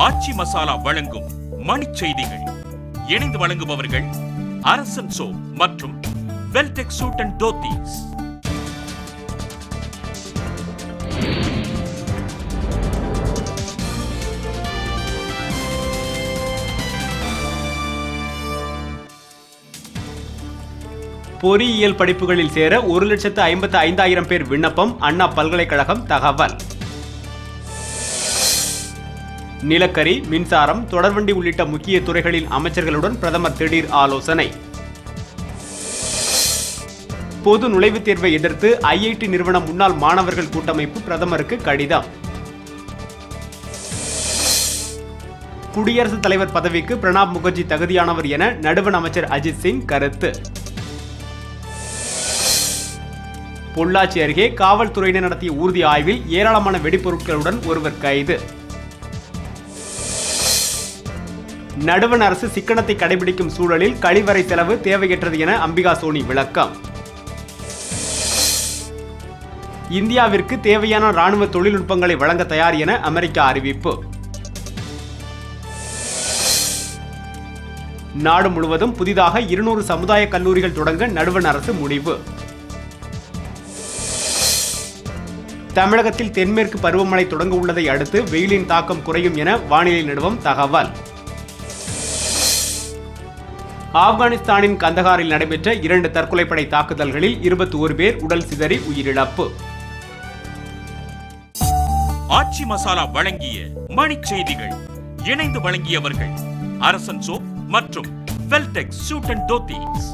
ஆச்சி மசாலா வழங்கும் மணிச் செய்திகள். இணைந்து வழங்குபவர்கள் அரசன் சோ மற்றும் வெல்டெக் சூட் அண்ட் தோத்தீஸ். பொறியியல் படிப்புகளில் சேர 1,55,000 பேர் விண்ணப்பம். அண்ணா பல்கலைக்கழகம் தகவல். நிலக்கரி, மின்சாரம், தொடர்வண்டி உள்ளிட்ட முக்கிய துறைகளின் அமைச்சர்களுடன் பிரதமர் திடீர் ஆலோசனை. பொது நுழைவுத் தேர்வை எதிர்த்து ஐஐடி நிறுவன முன்னாள் மாணவர்கள் கூட்டமைப்பு பிரதமருக்கு கடிதம். குடியரசுத் தலைவர் பதவிக்கு பிரணாப் முகர்ஜி தகுதியானவர் என நடுவண் அமைச்சர் அஜித் சிங் கருத்து. பொள்ளாச்சி அருகே காவல்துறையினர் நடத்திய ஊர்தி ஆய்வில் ஏராளமான வெடிப்பொருட்களுடன் ஒருவர் கைது. நடுவண் அரசு சிக்கனத்தை கடைபிடிக்கும் சூழலில் கழிவறை செலவு தேவையற்றது என அம்பிகா சோனி விளக்கம். இந்தியாவிற்கு தேவையான ராணுவ தொழில்நுட்பங்களை வழங்க தயார் என அமெரிக்கா அறிவிப்பு. நாடு முழுவதும் புதிதாக 200 சமுதாய கல்லூரிகள் தொடங்க நடுவண் அரசு முடிவு. தமிழகத்தில் தென்மேற்கு பருவமழை தொடங்க உள்ளதை அடுத்து வெயிலின் தாக்கம் குறையும் என வானிலை நிறுவனம் தகவல். ஆப்கானிஸ்தானின் கந்தகாரில் நடைபெற்ற 2 தற்கொலைப்படை தாக்குதல்களில் 21 பேர் உடல் சிதறி உயிரிழப்பு. ஆச்சி மசாலா வழங்கிய மணிச் செய்திகள். இணைந்து வழங்கியவர்கள் அரசன் சோ மற்றும் வெல்டெக் சூட் அண்ட் தோத்தீஸ்.